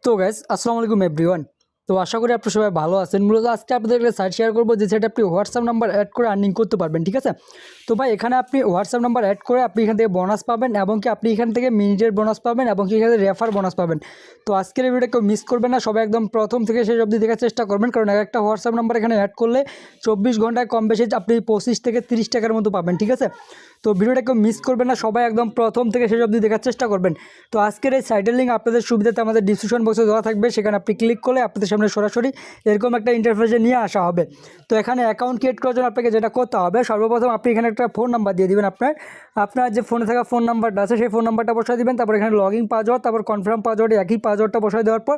তো গাইস আসসালামু আলাইকুম এভরিওয়ান। তো আশা করি আপনারা সবাই ভালো আছেন। মূলত আজকে আপনাদের একটা সাইট শেয়ার করবো যে সেটা আপনি হোয়াটসঅ্যাপ নাম্বার অ্যাড করে আর্নিং করতে পারবেন, ঠিক আছে। তো ভাই এখানে আপনি হোয়াটসঅ্যাপ নাম্বার অ্যাড করে আপনি এখান থেকে বোনাস পাবেন এবং কি আপনি এখান থেকে মিনিটের বোনাস পাবেন এবং কি এখান থেকে রেফার বোনাস পাবেন। তো আজকের এই ভিডিওটা কেউ মিস করবেন না, সবাই একদম প্রথম থেকে শেষ অবধি দেখার চেষ্টা করবেন, কারণ একটা হোয়াটসঅ্যাপ নাম্বার এখানে অ্যাড করলে 24 ঘন্টায় কম বেশি আপনি 25 থেকে 30 টাকার মতো পাবেন, ঠিক আছে। তো ভিডিওটা কেউ মিস করবেন না, সবাই একদম প্রথম থেকে শেষ অবধি দেখার চেষ্টা করবেন। তো আজকের এই সাইটের লিঙ্ক আপনাদের সুবিধাতে আমাদের ডিসক্রিপশন বক্সে দেওয়া থাকবে, সেখানে আপনি ক্লিক করলে আপনাদের সামনে সরাসরি এরকম একটা ইন্টারফেসে নিয়ে আসা হবে। তো এখানে অ্যাকাউন্ট ক্রিয়েট করার জন্য আপনাকে যেটা করতে হবে, সর্বপ্রথম আপনি এখানে একটা ফোন নাম্বার দিয়ে দিবেন। আপনার যে ফোনে থাকা ফোন নাম্বারটা আছে সেই ফোন নাম্বারটা বসায় দিবেন। তারপর এখানে লগইন পাসওয়ার্ড, তারপর কনফার্ম পাসওয়ার্ড, একই পাসওয়ার্ডটা বসায় দেওয়ার পর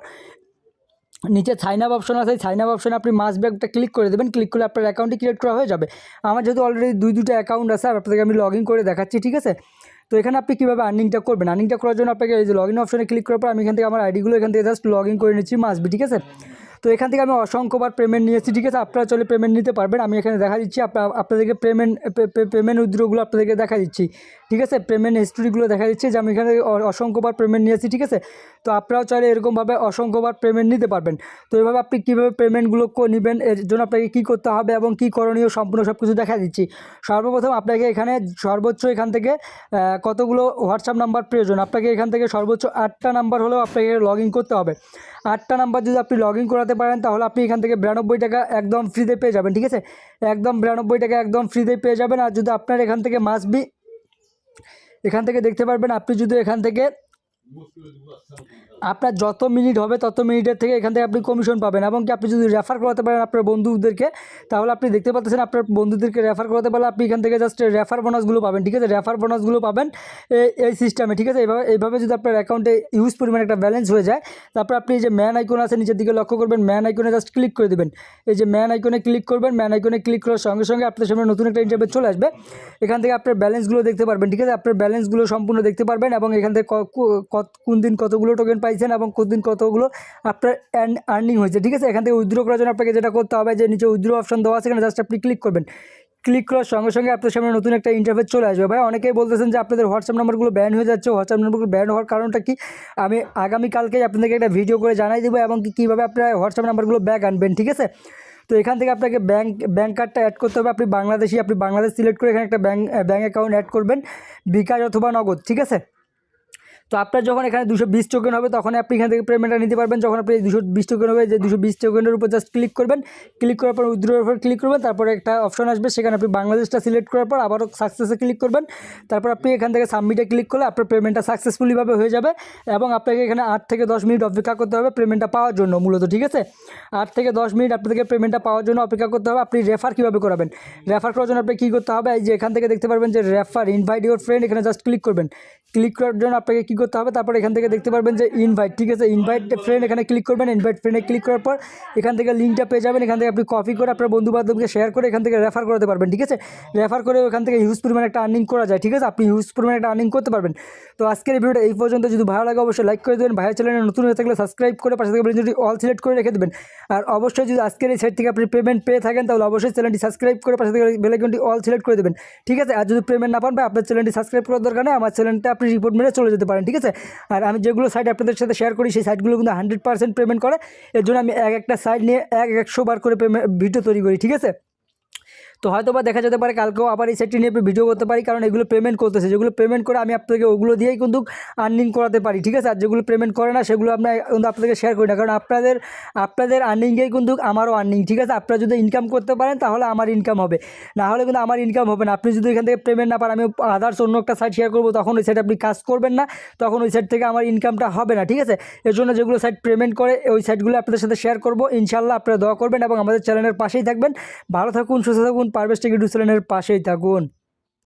নিচে সাইন আপ অপশন আছে, সাইন আপ অপশনে আপনি মাস্ট ব্যাগটা ক্লিক করে দেবেন। ক্লিক করলে আপনার অ্যাকাউন্টটি ক্রিয়েট করা হয়ে যাবে। আমার যেহেতু অলরেডি দুটো অ্যাকাউন্ট আছে, আপনাদেরকে আমি লগ ইন করে দেখাচ্ছি, ঠিক আছে। তো এখানে আপনি কীভাবে আর্নিংটা করবেন, আর্নিংটা করার জন্য আপনাকে এই যে লগ ইন অপশনে ক্লিক করার পর আমি এখান থেকে আমার আইডিগুলো এখান থেকে জাস্ট লগ ইন করে নিচ্ছি মাস্ট, ঠিক আছে। তো এখান থেকে আমি অসংখ্যবার পেমেন্ট নিয়েছি, ঠিক আছে। আপনারা চলে পেমেন্ট নিতে পারবেন। আমি এখানে দেখা দিচ্ছি আপনাদেরকে পেমেন্ট উইথড্রগুলো আপনাদেরকে দেখা দিচ্ছি, ঠিক আছে। পেমেন্ট হিস্ট্রিগুলো দেখা দিচ্ছি যে আমি এখানে অসংখ্যবার পেমেন্ট নিয়েছি, ঠিক আছে। তো আপনারাও চাইলে এরকমভাবে অসংখ্যবার পেমেন্ট নিতে পারবেন। তো এভাবে আপনি কীভাবে পেমেন্টগুলো নেবেন, এর জন্য আপনাকে কী করতে হবে এবং কী করণীয় সম্পূর্ণ সব কিছু দেখা দিচ্ছি। সর্বপ্রথম আপনাকে এখানে সর্বোচ্চ এখান থেকে কতগুলো হোয়াটসঅ্যাপ নাম্বার প্রয়োজন, আপনাকে এখান থেকে সর্বোচ্চ 8টা নাম্বার হলেও আপনাকে লগ ইন করতে হবে। 8টা নাম্বার যদি আপনি লগ ইন করাতে পারেন তাহলে আপনি এখান থেকে 92 টাকা একদম ফ্রিতে পেয়ে যাবেন, ঠিক আছে। একদম 92 টাকা একদম ফ্রিতে পেয়ে যাবেন। আর যদি আপনার এখান থেকে মাস্ট বি এখান থেকে দেখতে পারবেন, আপনি যদি এখান থেকে আপনার যত মিনিট হবে তত মিনিটের থেকে এখান থেকে আপনি কমিশন পাবেন। এবং কি আপনি যদি রেফার করাতে পারেন আপনার বন্ধুদেরকে, তাহলে আপনি দেখতে পাচ্ছেন আপনার বন্ধুদেরকে রেফার করাতে পারলে আপনি এখান থেকে জাস্ট রেফার বোনাসগুলো পাবেন, ঠিক আছে। রেফার বোনাসগুলো পাবেন এই সিস্টেমে, ঠিক আছে। এইভাবে যদি আপনার অ্যাকাউন্টে ইউজ পরিমাণ একটা ব্যালেন্স হয়ে যায়, তারপর আপনি এই যে ম্যান আইকন আছে নিচের দিকে লক্ষ্য করবেন, ম্যান আইকনে জাস্ট ক্লিক করে দেবেন। এই যে ম্যান আইকনে ক্লিক করবেন, ম্যান আইকনে ক্লিক করার সঙ্গে সঙ্গে আপনার সামনে নতুন একটা ইন্টারফেস চলে আসবে। এখান থেকে আপনার ব্যালেন্সগুলো দেখতে পারবেন, ঠিক আছে। আপনার ব্যালেন্সগুলো সম্পূর্ণ দেখতে পারবেন এবং এখান থেকে কোন দিন কতগুলো টোকেন পাইছেন এবং কোন দিন কতগুলো আপনার আর্নিং হয়েছে, ঠিক আছে। এখান থেকে উইথড্র করার জন্য আপনাকে যেটা করতে হবে, যে নিচে উইথড্র অপশন দেওয়া আছে, এখানে জাস্ট আপনি ক্লিক করবেন। ক্লিক করার সঙ্গে সঙ্গে আপনার সামনে নতুন একটা ইন্টারফেস চলে আসবে। ভাই অনেকেই বলতেছেন যে আপনাদের হোয়াটসঅ্যাপ নাম্বারগুলো ব্যান হয়ে যাচ্ছে, হোয়াটসঅ্যাপ নাম্বারগুলো ব্যান হওয়ার কারণটা কি আমি আগামীকালকেই আপনাদেরকে একটা ভিডিও করে জানাই দেবো এবং কীভাবে আপনারা হোয়াটসঅ্যাপ নাম্বারগুলো ব্যাক আনবেন, ঠিক আছে। তো এখান থেকে আপনাকে ব্যাঙ্ক কার্ডটা অ্যাড করতে হবে। আপনি বাংলাদেশ সিলেক্ট করে এখানে একটা ব্যাঙ্ক অ্যাকাউন্ট অ্যাড করবেন, বিকাশ অথবা নগদ, ঠিক আছে। তো আপনার যখন এখানে 220 টোকেন হবে তখন আপনি এখান থেকে পেমেন্টটা নিতে পারবেন। যখন আপনি 220 টোকেন হবে, যে 220 টোকেনের উপর জাস্ট ক্লিক করবেন, ক্লিক করার পর উইথড্রোর উপর ক্লিক করবেন, তারপরে একটা অপশন আসবে, সেখানে আপনি বাংলাদেশটা সিলেক্ট করার পর আবারও সাকসেসে ক্লিক করবেন। তারপর আপনি এখান থেকে সাবমিটে ক্লিক করলে আপনার পেমেন্টটা সাকসেসফুলিভাবে হয়ে যাবে এবং আপনাকে এখানে 8 থেকে 10 মিনিট অপেক্ষা করতে হবে পেমেন্টটা পাওয়ার জন্য মূলত, ঠিক আছে। 8 থেকে 10 মিনিট আপনাদেরকে পেমেন্টটা পাওয়ার জন্য অপেক্ষা করতে হবে। আপনি রেফার কীভাবে করাবেন, রেফার করার জন্য আপনি কী করতে হবে, এই যে এখান থেকে দেখতে পারবেন যে রেফার ইনভাইট ইউর ফ্রেন্ড, এখানে জাস্ট ক্লিক করবেন। ক্লিক করার জন্য আপনাকে কী করতে হবে, তারপর এখান থেকে দেখতে পারবেন যে ইনভাইট, ঠিক আছে। ইনভাইট ফ্রেন্ড এখানে ক্লিক করবেন। ইনভাইট ফ্রেন্ডে ক্লিক করার পর এখান থেকে লিঙ্কটা পেয়ে যাবেন। এখান থেকে আপনি কপি করে আপনার বন্ধু বান্ধবকে শেয়ার করে এখান থেকে রেফার করতে পারবেন, ঠিক আছে। রেফার করে এখান থেকে হিউজ পরিমাণে একটা আর্নিং করা যায়, ঠিক আছে। আপনি হিউজ পরিমাণে একটা আর্নিং করতে পারবেন। তো আজকের এই ভিডিওটা এই পর্যন্ত। যদি ভালো লাগে অবশ্যই লাইক করে দেবেন, ভাইয়ের চ্যানেলে নতুন হয়ে থাকলে সাবস্ক্রাইব করে পাশে থেকে যদি অল সিলেক্ট করে রেখে দেবেন। আর অবশ্যই যদি আজকের এই সাইট থেকে আপনি পেমেন্ট পেয়ে থাকেন তাহলে অবশ্যই চ্যানেলটি সাবস্ক্রাইব করে পাশে থেকে বেল আইকনটি অল সিলেক্ট করে দেবেন, ঠিক আছে। আর যদি পেমেন্ট না পান ভাই, আপনার চ্যানেলটি সাবস্ক্রাইব করার দরকার নেই, আমার চ্যানেলটা আপনি রিপোর্ট মেরে চলে যেতে পারেন, ঠিক আছে। আর আমি যেগুলো সাইট আপনাদের সাথে শেয়ার করি সেই সাইটগুলো কিন্তু 100% পেমেন্ট করে। এর জন্য আমি একটা সাইট নিয়ে 100 বার করে ভিডিও তৈরি করি, ঠিক আছে। তো হয়তো বা দেখা যেতে পারে কালকেও আবার এই সাইটটি নিয়ে ভিডিও করতে পারি, কারণ এগুলো পেমেন্ট করতেছে। যেগুলো পেমেন্ট করে আমি আপনাদেরকে ওগুলো দিয়েই কিন্তু আর্নিং করাতে পারি, ঠিক আছে। আর যেগুলো পেমেন্ট করে না সেগুলো কিন্তু আপনাদেরকে শেয়ার করি না, কারণ আপনাদের আর্নিংয়েই কিন্তু আমারও আর্নিং, ঠিক আছে। আপনারা যদি ইনকাম করতে পারেন তাহলে আমার ইনকাম হবে, না হলে কিন্তু আমার ইনকাম হবে না। আপনি যদি এখান থেকে পেমেন্ট না পান, আমি আদার্স অন্য একটা সাইট শেয়ার করবো, তখন ওই সাইট আপনি কাজ করবেন না, তখন ওই সাইট থেকে আমার ইনকামটা হবে না, ঠিক আছে। এর জন্য যেগুলো সাইট পেমেন্ট করে ওই সাইটগুলো আপনাদের সাথে শেয়ার করবো। ইনশাল্লাহ আপনারা দোয়া করবেন এবং আমাদের চ্যানেলের পাশেই থাকবেন। ভালো থাকুন, সুস্থ থাকুন, পারভেজ টেক ইউটিউব চ্যানেলের পাশেই থাকুন।